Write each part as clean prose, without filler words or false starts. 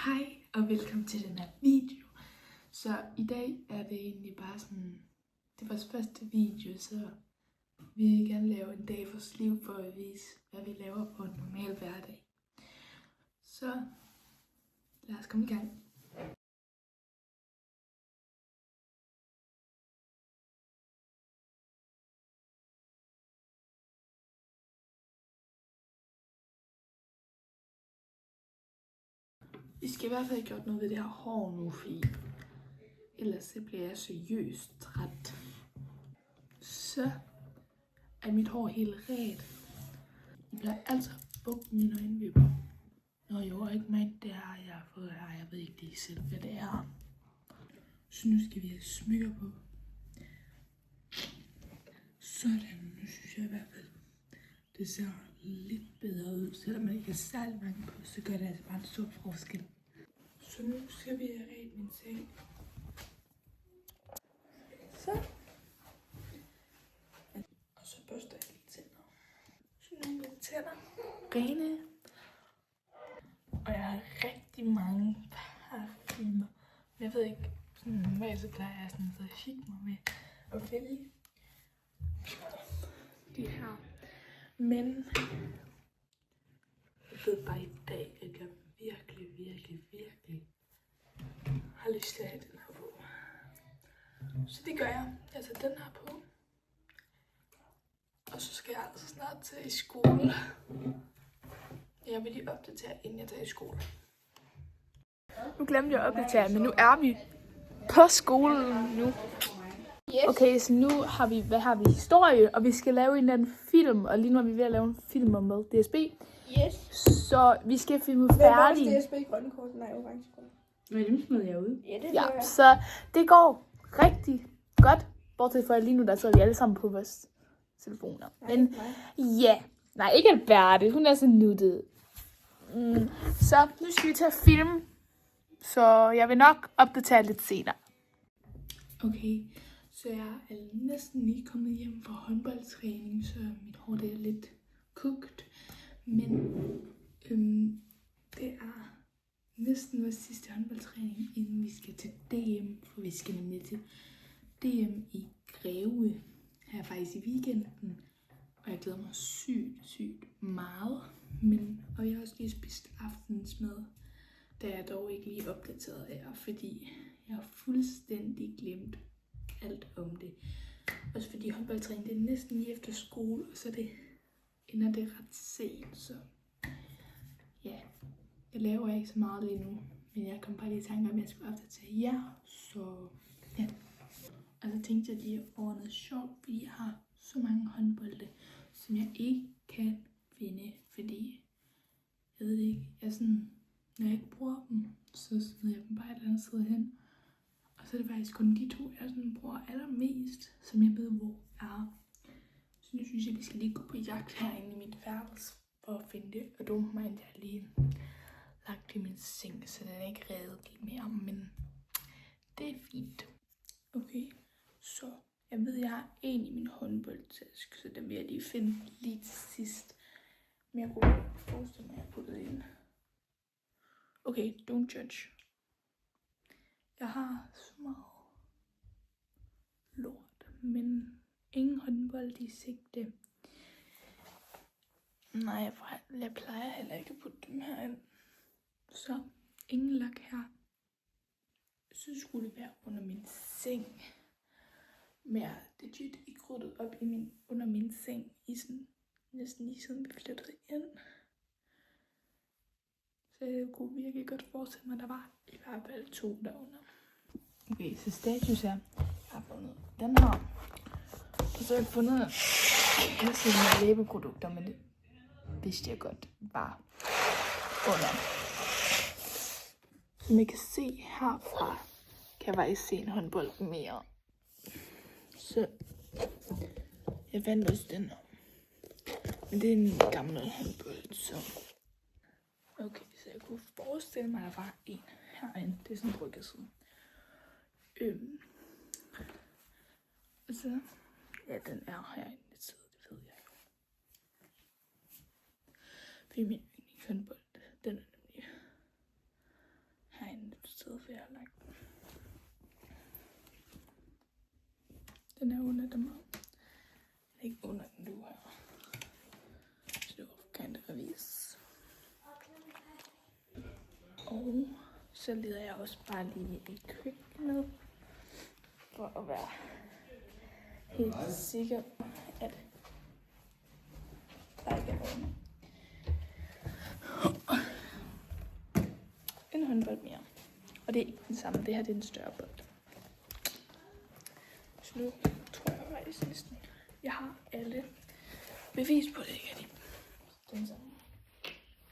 Hej og velkommen til den her video. Så i dag er det egentlig bare sådan, det er vores første video, så vi vil gerne lave en dag for vores liv for at vise, hvad vi laver på en normal hverdag. Så lad os komme i gang. Vi skal i hvert fald have gjort noget ved det her hår nu, fordi ellers så bliver jeg seriøst træt. Så er mit hår helt ret. Jeg bliver altid bukt mine øjenvipper. Nå jo, ikke mig, det har jeg fået her. Jeg ved ikke lige selv, hvad det er. Så nu skal vi have smykker på. Sådan, nu synes jeg i hvert fald, det ser lidt bedre ud. Selvom man ikke har særlig mange på, så gør det altså bare en stor forskel. Så nu skal vi have ret min seng. Så. Og så børster jeg lige tænder. Så nu er mine tænder rene. Og jeg har rigtig mange parfumer. Jeg ved ikke, sådan normalt så plejer jeg sådan at hygge mig med at vælge de her. Men jeg ved bare i dag, at jeg virkelig har lyst til at have den her på. Så det gør jeg. Jeg tager den her på. Og så skal jeg altså snart til i skole. Jeg vil lige opdatere, inden jeg tager i skole. Nu glemte jeg at opdatere, men nu er vi på skolen nu. Okay, så nu har vi, historie, og vi skal lave en eller anden film, og lige nu er vi ved at lave en film med DSB. Yes. Så vi skal filme færdig. Hvad var DSB grønne kort? Nej, orange kort. Hvad er dem smed jeg ud? Ja, det Ja, så det går rigtig godt. Bortset fra lige nu, der sidder vi alle sammen på vores telefoner. Men ja, nej, ikke Alberte, hun er så nuttet. Så nu skal vi til at filme, så jeg vil nok opdatere lidt senere. Okay, så jeg er næsten lige kommet hjem fra håndboldtræning, så mit hår det er lidt kogt. Men det er næsten vores sidste håndboldtræning, inden vi skal til DM, for vi skal nemlig til DM i Greve her faktisk i weekenden. Og jeg glæder mig sygt meget. Og jeg har også lige spist aftensmad, da jeg dog ikke lige opdateret af jer, fordi jeg har fuldstændig glemt alt om det. Også fordi håndboldtræning, det er næsten lige efter skole, og så ender det ret sent, så ja, jeg laver ikke så meget lige nu, men jeg kom bare lige i tanke om, at jeg skulle opdatere jer, så ja. Og så tænkte jeg lige over noget sjovt, fordi jeg har så mange håndbolde, som jeg ikke kan finde, fordi jeg ved ikke, når jeg ikke bruger dem, så smider jeg dem bare et eller andet sted hen. Og så er det faktisk kun de to, jeg bruger allermest, som jeg ved, hvor er. Så nu synes jeg, vi skal lige gå på jagt herinde i mit værelse for at finde det. Og dumt mig, at jeg lige lagt i min seng, så den er ikke revet mere, men det er fint. Okay, så jeg ved, jeg har en i min håndboldtaske, så den vil jeg lige finde lige til sidst. Men jeg kunne forestille mig, at jeg puttede ind. Okay, don't judge. Jeg har så meget lort, men ingen håndbold i sigte. Nej, jeg plejer heller ikke at putte dem her ind. Så ingen lak her. Så skulle det være under min seng. Men jeg har legit ikke ryddet op under min seng næsten lige siden vi flyttede ind. Så jeg kunne virkelig godt forestille mig, at der var i hvert fald 2 derunder. Okay, så status er, jeg har fundet den her. Og så har jeg fundet en kasse med læbeprodukter, men det vidste jeg godt var under. Som I kan se herfra, kan jeg faktisk se en håndbold mere. Så jeg fandt også den her. Men det er en gammel håndbold, så okay, så jeg kunne forestille mig, at der var en herinde. Det er sådan en bryggeside. Så ja, den er herinde lidt side, det ved jeg jo. Fordi min yndlingshåndbold, den er nemlig sted, for jeg har lagt den. Den er under dem. Den er ikke under den nu her. Så det var kind of avis. Og så leder jeg også bare lige i køkkenet. For at være helt sikker på, at der ikke er nogen. En håndbold mere. Og det er ikke den samme. Det her det er en større bold. Så nu tror jeg faktisk næsten, jeg har alle bevis på det, ikke er den samme.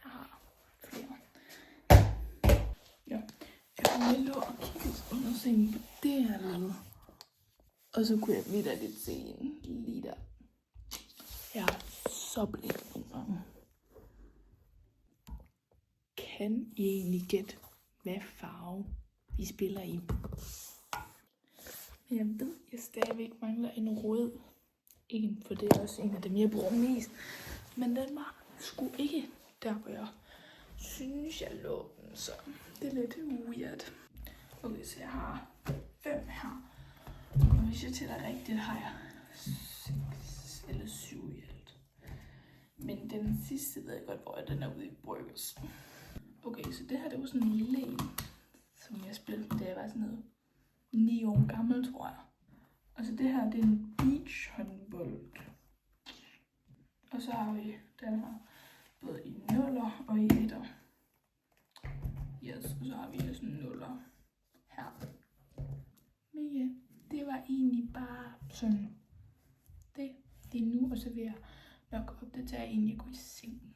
Jeg har flere. Ja. Jeg kunne lå og kigge under sengen på det her led. Og så kunne jeg vitterligt se en lige der. Jeg er så blind nogle gange. Kan I egentlig gætte, hvad farve vi spiller i? Men jeg ved, at jeg stadigvæk mangler en rød en, for det er også en af dem, jeg bruger mest. Men den var sgu ikke der, hvor jeg synes, jeg lå den, så det er lidt weird. Okay, så jeg har 5 her. Og hvis jeg tæller rigtigt, har jeg 6 eller 7 i alt. Men den sidste ved jeg godt, hvor den er ude i Burgers. Okay, så det her, det var sådan en len, som jeg spillede, da jeg var sådan noget 9 år gammel, tror jeg. Og så det her, det er en beach håndbold. Og så har vi den her, både i nuller og i etter. Yes, og så har vi også nuller her. Men ja, det var egentlig bare sådan det er nu, og så vil jeg nok opdatere, inden jeg går i seng.